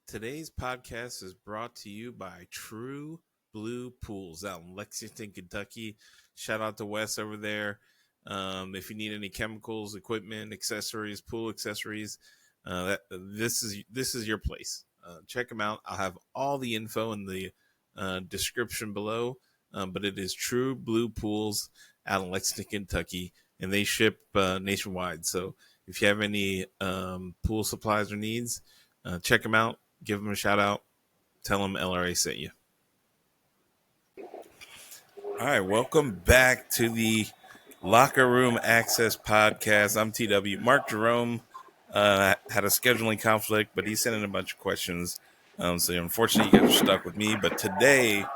Today's podcast is brought to you by True Blue Pools out in Lexington, Kentucky. Shout out to Wes over there. If you need any chemicals, equipment, accessories, pool accessories, this is your place. Check them out. I'll have all the info in the description below. But it is True Blue Pools out in Lexington, Kentucky, and they ship nationwide. So if you have any pool supplies or needs, check them out. Give them a shout out. Tell them LRA sent you. All right, welcome back to the Locker Room Access Podcast. I'm TW. Mark Jerome had a scheduling conflict, but he sent in a bunch of questions. So unfortunately, you got stuck with me. But today,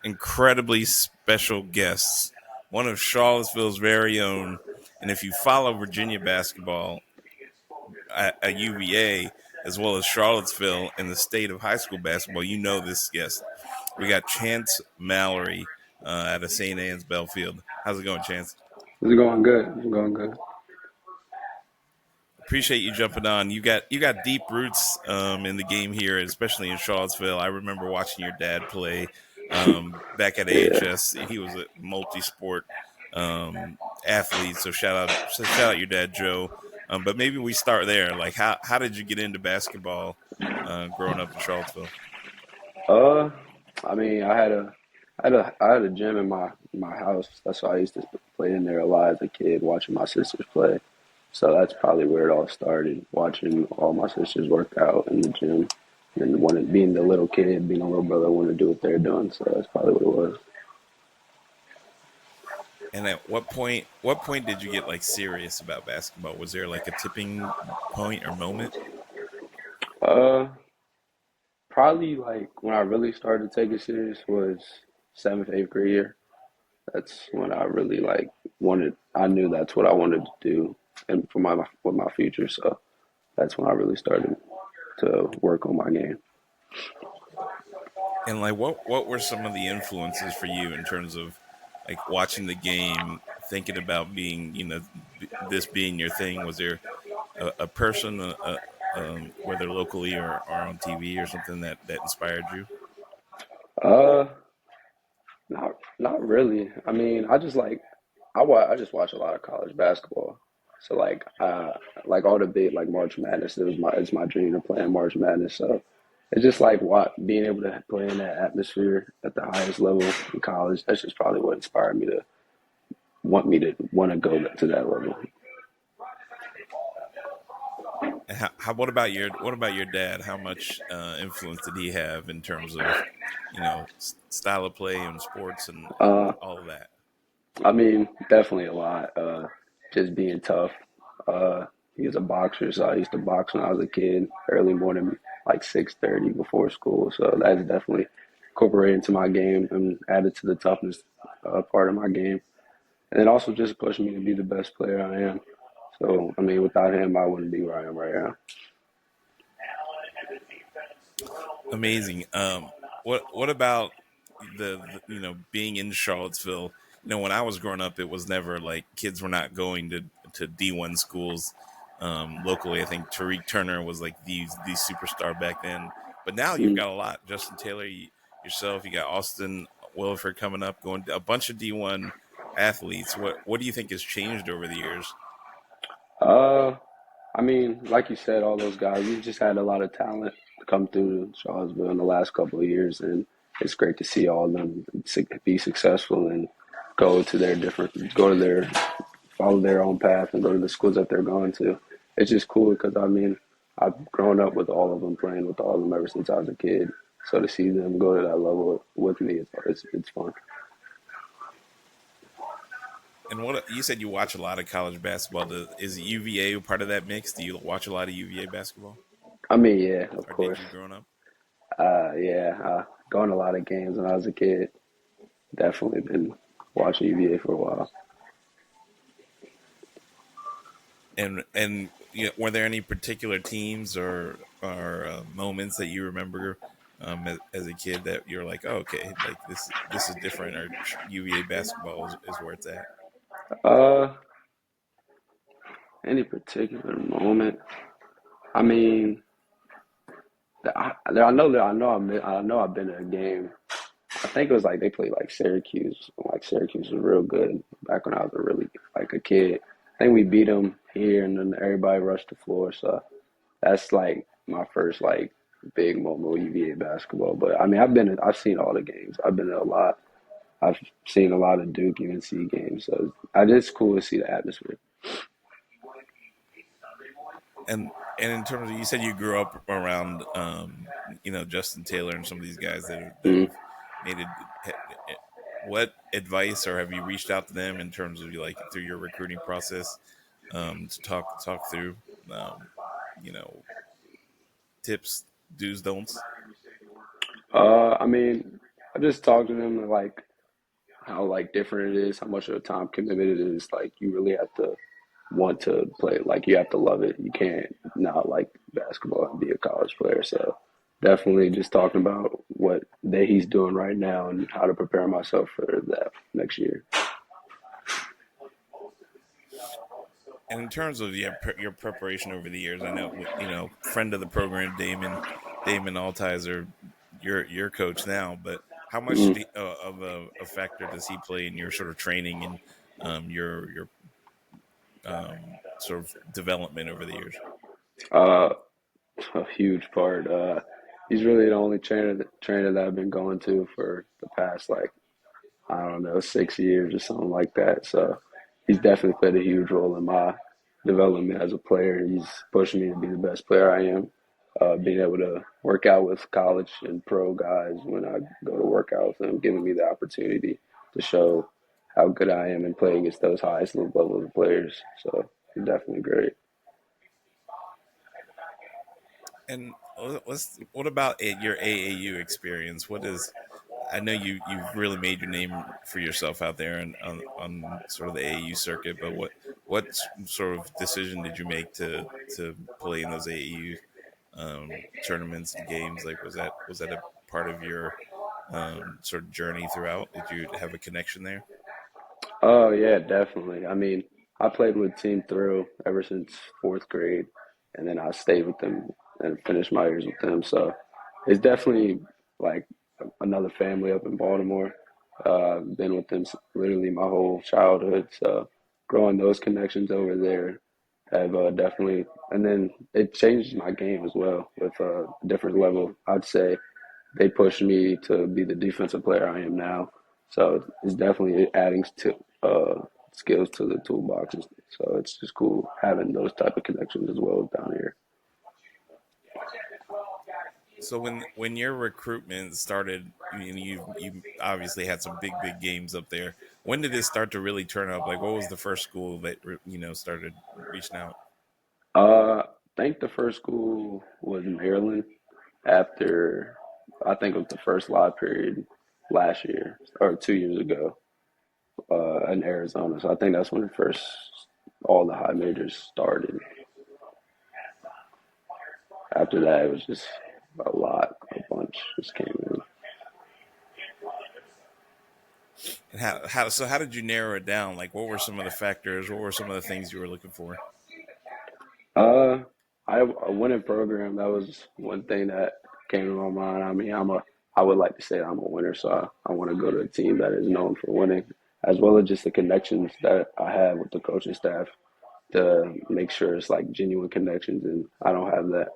incredibly special guests, one of Charlottesville's very own. And if you follow Virginia basketball at UVA, as well as Charlottesville and the state of high school basketball, you know this guest. We got Chance Mallory out of St. Anne's Belfield. How's it going, Chance? It's going good. It's going good. Appreciate you jumping on. You got deep roots in the game here, especially in Charlottesville. I remember watching your dad play back at AHS. He was a multi-sport athlete, so shout out your dad, Joe. But maybe we start there. Like, how did you get into basketball growing up in Charlottesville? I mean, I had a gym in my house. That's why I used to play in there a lot as a kid, watching my sisters play. So that's probably where it all started, watching all my sisters work out in the gym, and being the little kid, being a little brother, wanting to do what they're doing. So that's probably what it was. And at what point did you get like serious about basketball? Was there like a tipping point or moment? Uh, Probably like when I really started taking serious was seventh, eighth grade year. That's when I really like wanted. I knew that's what I wanted to do, and for my future. So that's when I really started to work on my game. And like, what were some of the influences for you in terms of like watching the game, thinking about being, this being your thing? Was there a person, whether locally or on TV or something that inspired you? Uh, not really. I mean, I just watch a lot of college basketball. So like all the big like March Madness. It's my dream to play in March Madness. So it's just like what being able to play in that atmosphere at the highest level in college. That's just probably what inspired me to want to go to that level. And what about your dad? How much influence did he have in terms of, style of play and sports and Uh, all of that? I mean, definitely a lot. Just being tough. He was a boxer, so I used to box when I was a kid, early morning, like 6:30 before school. So that's definitely incorporated into my game and added to the toughness part of my game. And it also just pushed me to be the best player I am. So, I mean, without him, I wouldn't be where I am right now. Amazing. What about being in Charlottesville? When I was growing up, it was never like kids were not going to D1 schools locally. I think Tariq Turner was like the superstar back then, but now you've Mm. got a lot. Justin Taylor, yourself, you got Austin Wilford coming up, going to a bunch of D1 athletes. What do you think has changed over the years? Uh, I mean, like you said, all those guys, we've just had a lot of talent come through Charlottesville in the last couple of years, and it's great to see all of them be successful and go to their, follow their own path and go to the schools that they're going to. It's just cool because, I mean, I've grown up with all of them, playing with all of them ever since I was a kid. So to see them go to that level with me, it's fun. And what you said, you watch a lot of college basketball. Is UVA part of that mix? Do you watch a lot of UVA basketball, I mean, yeah, of or did course. you growing up? Yeah, going to a lot of games when I was a kid. Definitely been watching UVA for a while. And were there any particular teams or moments that you remember as a kid that you're like, oh, okay, like this is different, or UVA basketball is where it's at? Uh, any particular moment? I mean, I know I've been to a game. I think it was like they played like Syracuse. Like Syracuse was real good back when I was a really like a kid. I think we beat them here, and then everybody rushed the floor. So that's like my first like big moment with UVA basketball. But I mean, I've seen all the games. I've been to a lot. I've seen a lot of Duke UNC games. So it's cool to see the atmosphere. And in terms of, you said you grew up around Justin Taylor and some of these guys that Mhm. have made it. What advice, or have you reached out to them in terms of like through your recruiting process, to talk through um, you know tips, do's, don'ts? I mean, I just talked to them like how like different it is, how much of a time commitment it is. Like you really have to want to play. Like you have to love it. You can't not like basketball and be a college player. So definitely just talking about what that he's doing right now and how to prepare myself for that next year. And in terms of your preparation over the years, I know friend of the program, Damon Altizer, your coach now. But how much Mhm. of a factor does he play in your sort of training and your sort of development over the years? Uh, a huge part. He's really the only trainer that I've been going to for the past like I don't know 6 years or something like that. So he's definitely played a huge role in my development as a player. He's pushing me to be the best player I am. Being able to work out with college and pro guys when I go to work out with them, giving me the opportunity to show how good I am and play against those highest level of players. So he's definitely great. And what about your AAU experience? What is I know you've really made your name for yourself out there and on sort of the AAU circuit, but what sort of decision did you make to play in those AAU tournaments and games? Like was that a part of your sort of journey throughout? Did you have a connection there? Oh yeah, definitely. I mean, I played with Team Thrill ever since fourth grade, and then I stayed with them and finished my years with them. So it's definitely like another family up in Baltimore. Been with them literally my whole childhood. So growing those connections over there have definitely, and then it changed my game as well with a different level. I'd say they pushed me to be the defensive player I am now. So it's definitely adding to skills to the toolbox. So it's just cool having those type of connections as well down here. So when your recruitment started, you obviously had some big games up there. When did it start to really turn up? Like, what was the first school that started reaching out? I think the first school was Maryland after I think it was the first live period last year or 2 years ago in Arizona. So I think that's when first all the high majors started. After that, it was just a bunch just came in. And how did you narrow it down? Like, what were some of the factors? What were some of the things you were looking for? Uh, a winning program. That was one thing that came to my mind. I mean, I would like to say I'm a winner, so I want to go to a team that is known for winning, as well as just the connections that I have with the coaching staff to make sure it's like genuine connections, and I don't have that.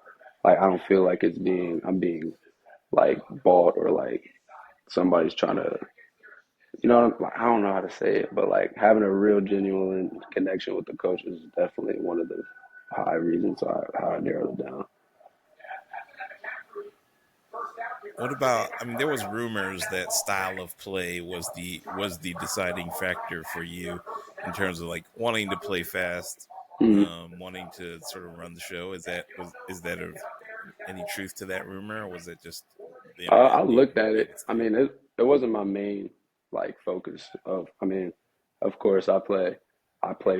Like, I don't feel like I'm being like bought or like somebody's trying to, like, I don't know how to say it, but like having a real genuine connection with the coaches is definitely one of the high reasons how I narrowed it down. What about? I mean, there was rumors that style of play was the deciding factor for you in terms of like wanting to play fast, Mhm. wanting to sort of run the show. Is that any truth to that rumor, or was it just the I internet looked at made it. it I stand? mean, it wasn't my main like focus of. I mean, of course, I play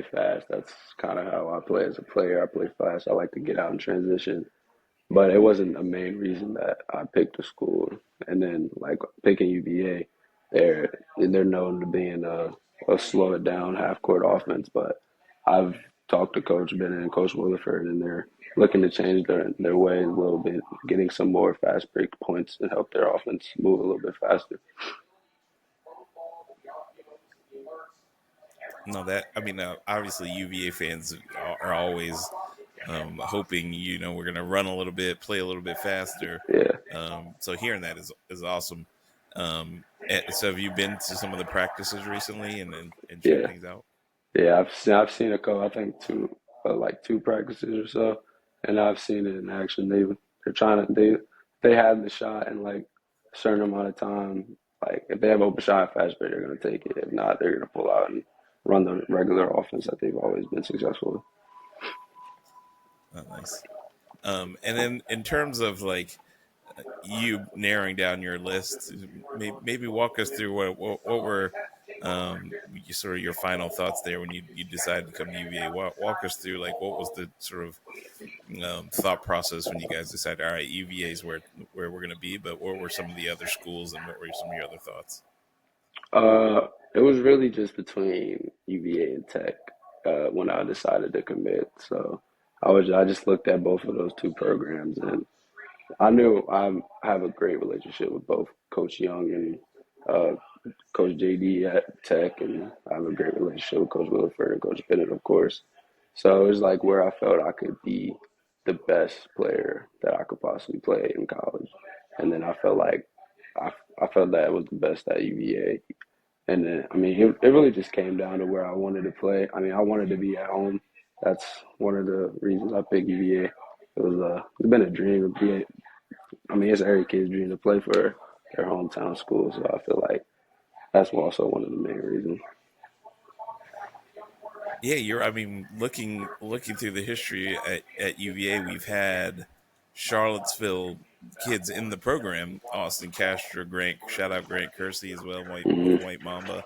fast. That's kind of how I play as a player. I play fast. I like to get out and transition, but it wasn't the main reason that I picked a school. And then like picking UVA, they're known to being a slow it down half court offense, but I've talked to Coach Bennett and Coach Williford, and they're looking to change their ways a little bit, getting some more fast break points and help their offense move a little bit faster. No, that I mean, obviously UVA fans are always hoping we're going to run a little bit, play a little bit faster. Yeah, So hearing that is awesome. So have you been to some of the practices recently and check yeah. things out? Yeah, I've seen a couple. I think two practices or so, and I've seen it in action. They're trying to they have the shot in like a certain amount of time. Like if they have open shot and fast break, they're gonna take it. If not, they're gonna pull out and run the regular offense that they've always been successful with. Oh, nice. And then in terms of like you narrowing down your list, maybe walk us through what were sort of your final thoughts there when you decided to come to UVA. Walk us through like what was the sort of thought process when you guys decided, all right, UVA is where we're going to be, but what were some of the other schools and what were some of your other thoughts? It was really just between UVA and Tech when I decided to commit. So I just looked at both of those two programs, and I knew I have a great relationship with both Coach Young and uh, Coach JD at Tech, and I have a great relationship with Coach Williford and Coach Bennett, of course. So it was like where I felt I could be the best player that I could possibly play in college, and then I felt like I, I felt that was the best at UVA. And then, I mean, it really just came down to where I wanted to play. I mean, I wanted to be at home. That's one of the reasons I picked UVA. It's been a dream to be. I mean, it's every kid's dream to play for their hometown school. So I feel like that's also one of the main reasons. Yeah, I mean, looking through the history at UVA, we've had Charlottesville kids in the program. Austin Castro, Grant, shout out Grant Kersey as well, with Hmm. White Mamba.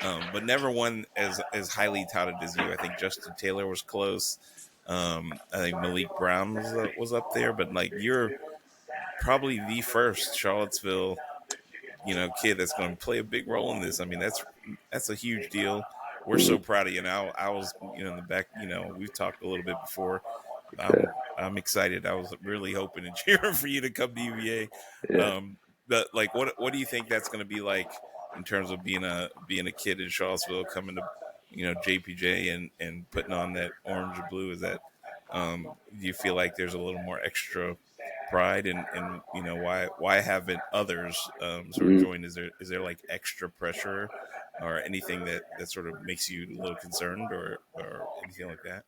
But never one as highly touted as you. I think Justin Taylor was close. I think Malik Brown was up there, but like you're probably the first Charlottesville kid that's going to play a big role in this. I mean, that's a huge deal. We're so Hmm. proud of you now. I was, in the back, we've talked a little bit before. Yeah, I'm excited. I was really hoping and cheering for you to come to UVA. yeah. But like, what do you think that's going to be like in terms of being a kid in Charlottesville, coming to, JPJ and putting on that orange or blue? Is that do you feel like there's a little more extra pride and why haven't others sort of Hmm. joined? Is there like extra pressure or anything that sort of makes you a little concerned or anything like that?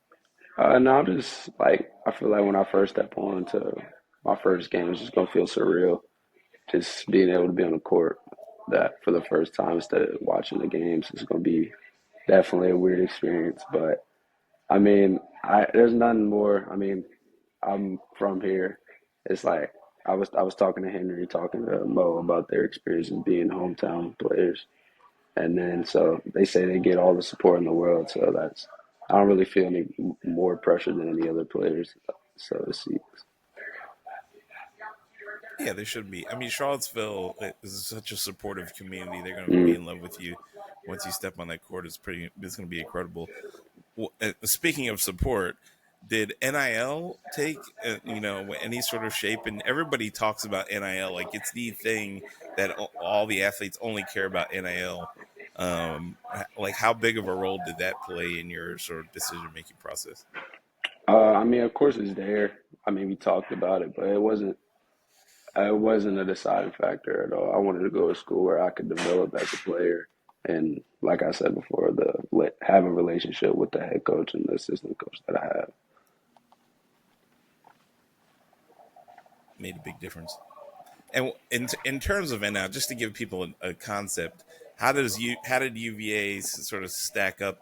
No, I'm just like I feel like when I first step on to my first game, it's just gonna feel surreal. Just being able to be on the court that for the first time instead of watching the games is gonna be definitely a weird experience. But I mean, I there's nothing more. I mean, I'm from here. It's like I was talking to Henry, talking to Mo about their experiences being hometown players, and then so they say they get all the support in the world. So that's I don't really feel any more pressure than any other players. So to see, Yeah, there should be. I mean, Charlottesville is such a supportive community. They're going to be mm, in love with you once you step on that court. It's going to be incredible. Well, speaking of support, did NIL take any sort of shape? And everybody talks about NIL like it's the thing that all the athletes only care about NIL. Like how big of a role did that play in your sort of decision making process? I mean, of course it's there. I mean, we talked about it, but it wasn't a deciding factor at all. I wanted to go to school where I could develop as a player, and like I said before, have a relationship with the head coach and the assistant coach that I have. Made a big difference. And in terms of NIL, just to give people a concept, how did UVA sort of stack up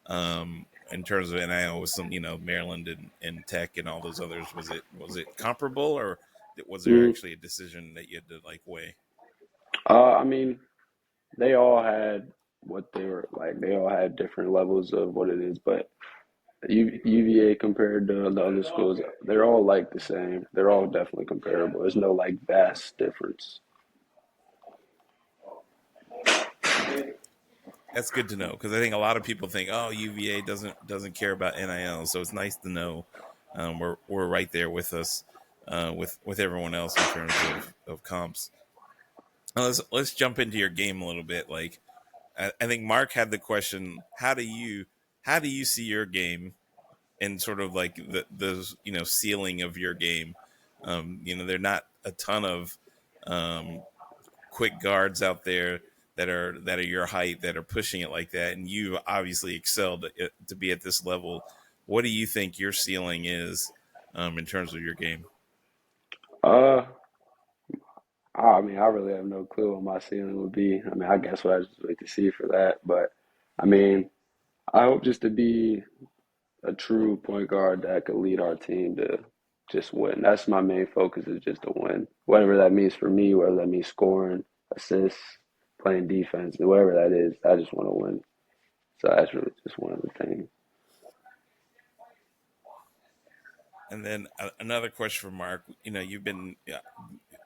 in terms of NIL with some Maryland and Tech and all those others? Was it comparable or was there Mm, actually a decision that you had to like weigh? I mean, they all had what they were like. They all had different levels of what it is, but UVA compared to the other schools, they're all like the same. They're all definitely comparable. There's no like vast difference. That's good to know, because I think a lot of people think, oh, UVA doesn't care about NIL, so it's nice to know we're right there with us, with everyone else in terms of comps. Let's jump into your game a little bit. Like I think Mark had the question: how do you see your game and sort of like the ceiling of your game? There are not a ton of um, quick guards out there that are your height that are pushing it like that, and you obviously excelled to be at this level. What do you think your ceiling is in terms of your game? Uh, I mean, I really have no clue what my ceiling would be. I mean, I guess what I just wait to see for that. But I mean, I hope just to be a true point guard that could lead our team to just win. That's my main focus is just to win. Whatever that means for me, whether that means scoring, assists, playing defense, whatever that is, I just want to win. So that's really just one of the things. And then another question for Mark. You've been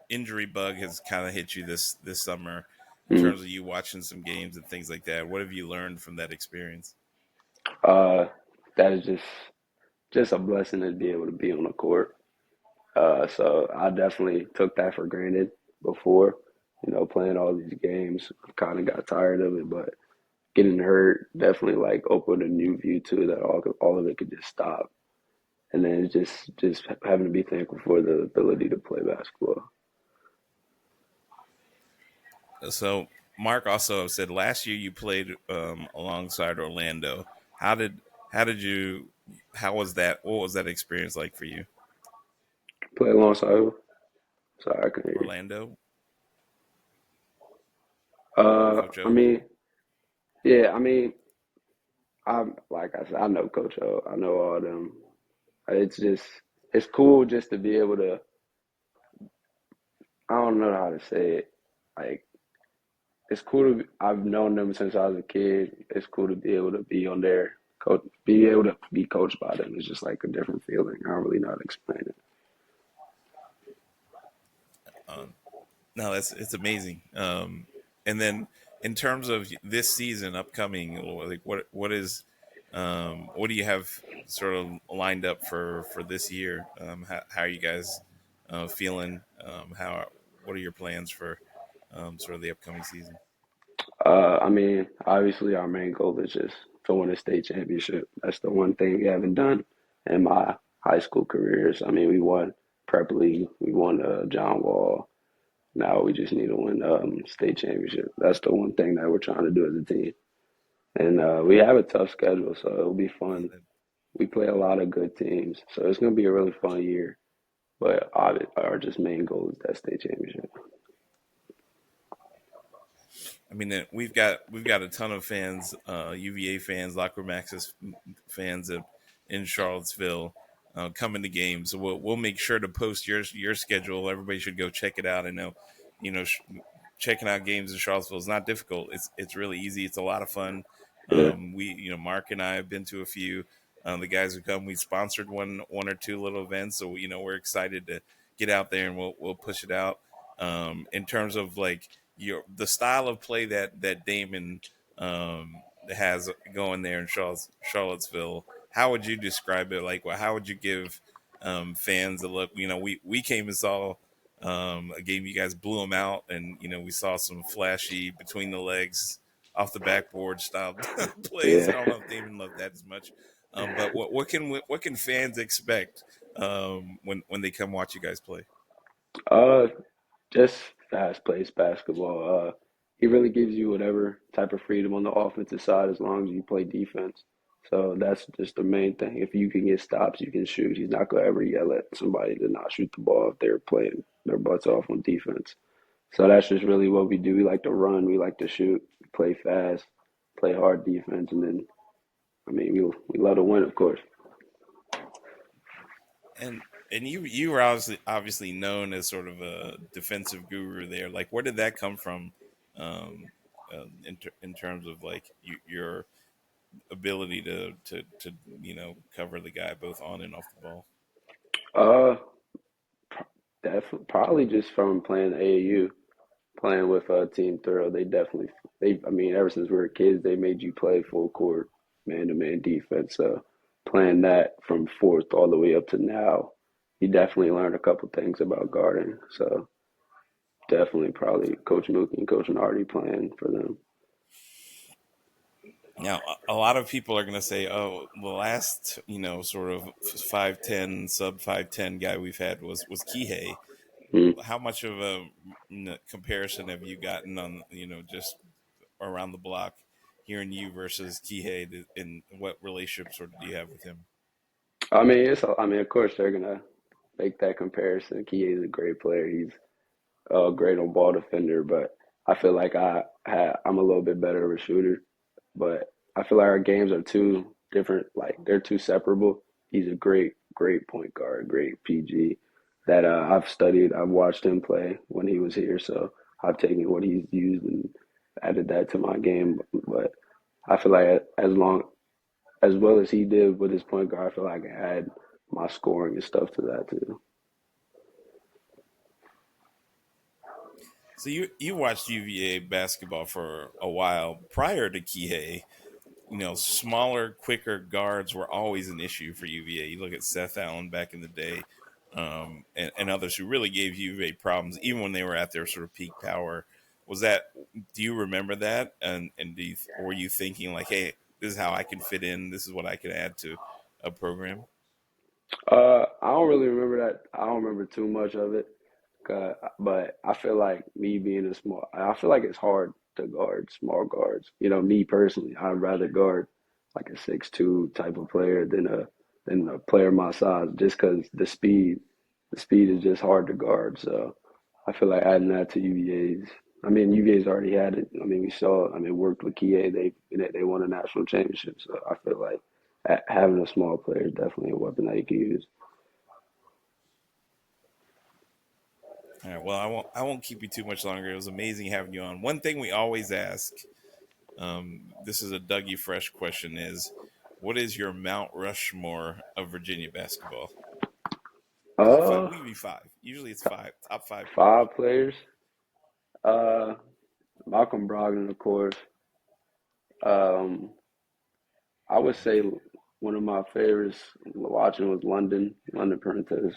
injury bug has kind of hit you this summer in Mm. terms of you watching some games and things like that. What have you learned from that experience? Uh, that is just a blessing to be able to be on the court. So I definitely took that for granted before, playing all these games. Kind of got tired of it, but getting hurt definitely like opened a new view to that all of it could just stop. And then it's just having to be thankful for the ability to play basketball. So Mark also said last year you played alongside Orlando. How did how did you how was that? What was that experience like for you, Play alongside who? Sorry, I couldn't hear Orlando, you. Coach I O? mean, yeah, I mean, I'm like I said, I know Coach O. I know all them. It's just it's cool just to be able to. I don't know how to say it. Like it's cool to. I've known them since I was a kid. It's cool to be able to be on their coach, be able to be coached by them. It's just like a different feeling. I don't really know how to explain it. Um, no, that's it's amazing. And then in terms of this season upcoming, like what do you have sort of lined up for this year? How are you guys feeling? How what are your plans for sort of the upcoming season? I mean, obviously, our main goal is just to win a state championship. That's the one thing we haven't done in my high school careers. I mean, we won prep league, we won John Wall. Now we just need to win state championship. That's the one thing that we're trying to do as a team. And we have a tough schedule, so it'll be fun. We play a lot of good teams, so it's gonna be a really fun year. But our just main goal is that state championship. I mean, we've got a ton of fans, UVA fans, Locker Room Access fans in Charlottesville coming to games. So we'll make sure to post your schedule. Everybody should go check it out. I know, you know, checking out games in Charlottesville is not difficult. It's really easy. It's a lot of fun. Yeah, Mark and I have been to a few. The guys who come, we sponsored one or two little events, so we're excited to get out there and we'll push it out. In terms of like the style of play that Damon has going there in Charlottesville, how would you describe it? Like, well, how would you give fans a look? We came and saw a game. You guys blew them out, and we saw some flashy between the legs, off the backboard style plays. I yeah. don't know if Damon loved that as much, but what can fans expect when they come watch you guys play? Uh, just fast-paced basketball. He really gives you whatever type of freedom on the offensive side as long as you play defense. So that's just the main thing. If you can get stops, you can shoot. He's not gonna ever yell at somebody to not shoot the ball if they're playing their butts off on defense. So that's just really what we do. We like to run, we like to shoot, play fast, play hard defense, and then I mean we love to win, of course. And you were obviously known as sort of a defensive guru there. Like, where did that come from? Um, in terms of like your ability to cover the guy both on and off the ball. Uh, Definitely, probably just from playing AAU. playing with Team Thorough, I mean, ever since we were kids, they made you play full court, man to man defense. So playing that from fourth all the way up to now, you definitely learned a couple things about guarding. So definitely probably Coach Mookie and Coach Nardi playing for them. Now, a lot of people are going to say, "Oh, the last, sort of 5'10", sub 5'10" guy we've had was Kihei." Mm. How much of a comparison have you gotten on, just around the block, hearing you versus Kihei, and what relationship sort of do you have with him? I mean, of course they're gonna make that comparison. Kie is a great player. He's great on ball defender, but I feel like I'm a little bit better of a shooter. But I feel like our games are too different. Like they're too separable. He's a great point guard, great PG that I've studied. I've watched him play when he was here, so I've taken what he's used and added that to my game. But I feel like as well as he did with his point guard, I feel like I add my scoring and stuff to that too. So you watched UVA basketball for a while prior to Kihei. Smaller, quicker guards were always an issue for UVA. You look at Seth Allen back in the day, and others who really gave UVA problems, even when they were at their sort of peak power. Was that? Do you remember that? And were you thinking like, hey, this is how I can fit in. This is what I can add to a program. I don't really remember that. I don't remember too much of it. But I feel like I feel like it's hard to guard small guards. You know, me personally, I'd rather guard like a 6'2" type of player than a player my size, just because the speed is just hard to guard. So I feel like adding that to UVA's. I mean, UVA's already had it. I mean, we saw. I mean, worked with Kie. They won a national championship. So I feel like having a small player is definitely a weapon that you can use. All right. Well, I won't keep you too much longer. It was amazing having you on. One thing we always ask, this is a Dougie Fresh question, is what is your Mount Rushmore of Virginia basketball? Top five. Uh, We give you five. Usually it's five. Top five players. Five players. Uh, Malcolm Brogdon, of course. Um, I would say one of my favorites watching was London Princess,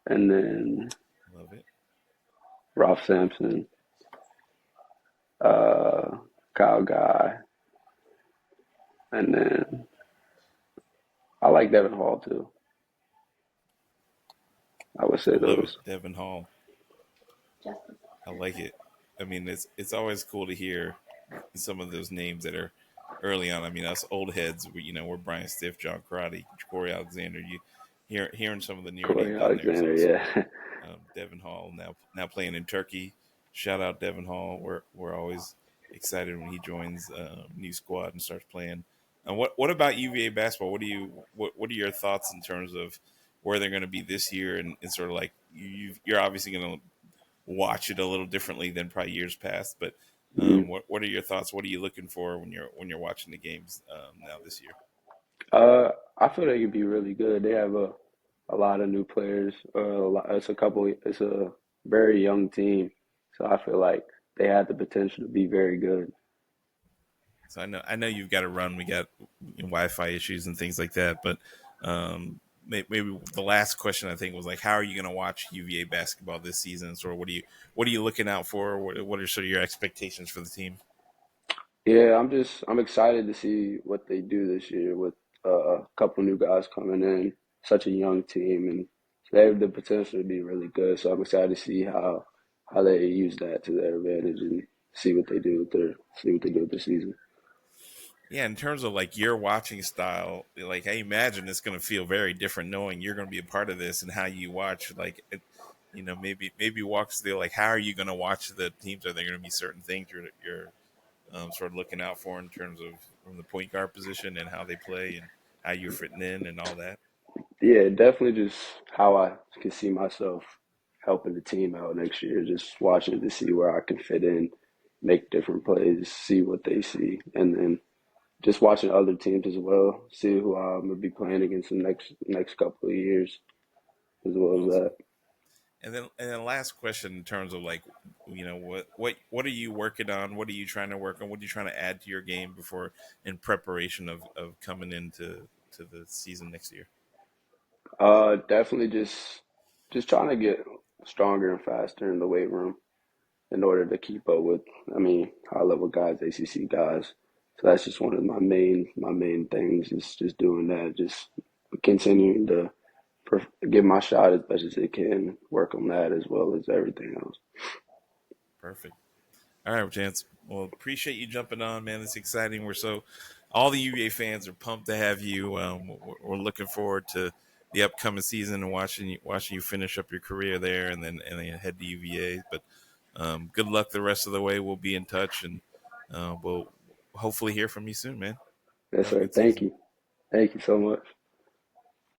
and then Love it. Ralph Sampson, uh, Kyle Guy, and then I like Devin Hall too. I would say Love it. those. Devin Hall. I like it. I mean, it's always cool to hear some of those names that are early on. I mean, us old heads, we're Brian Stiff, John Karate, Corey Alexander. You hearing some of the newer Corey names on there is Alexander, awesome. yeah. Devin Hall now playing in Turkey. Shout out Devin Hall. We're always excited when he joins new squad and starts playing. And what about UVA basketball? What are your thoughts in terms of where they're going to be this year, and sort of like you're obviously going to watch it a little differently than probably years past, but Mhm. what are your thoughts? What are you looking for when you're watching the games now this year? Uh, I feel they could be really good. They have a lot of new players. It's a very young team, so I feel like they have the potential to be very good. So I know you've got to run. We got Wi-Fi issues and things like that. But maybe the last question I think was like, how are you going to watch UVA basketball this season? Sort of what are you looking out for? What are sort of your expectations for the team? Yeah, I'm excited to see what they do this year with a couple new guys coming in. Such a young team, and they have the potential to be really good. So I'm excited to see how they use that to their advantage and see what they do with their season. Yeah, in terms of like your watching style, like I imagine it's going to feel very different knowing you're going to be a part of this and how you watch. Like, maybe walk us through like how are you going to watch the teams? Are there going to be certain things you're sort of looking out for in terms of from the point guard position and how they play and how you're fitting in and all that? Yeah, definitely just how I can see myself helping the team out next year. Just watching to see where I can fit in, make different plays, see what they see, and then just watching other teams as well, see who I'm gonna be playing against the next couple of years as well as Awesome. that. And then last question in terms of like, what are you working on? What are you trying to work on? What are you trying to add to your game before in preparation of coming into to the season next year? Definitely just trying to get stronger and faster in the weight room in order to keep up with, I mean, high level guys, ACC guys. So that's just one of my main things is just doing that, just continuing to give my shot as best as I can, work on that as well as everything else. Perfect. All right, Chance. Well, appreciate you jumping on, man. It's exciting. All the UVA fans are pumped to have you. We're looking forward to the upcoming season and watching you finish up your career there, and then head to UVA. But good luck the rest of the way. We'll be in touch, and we'll hopefully hear from you soon, man. Yes, Have a sir. good season. Thank you so much.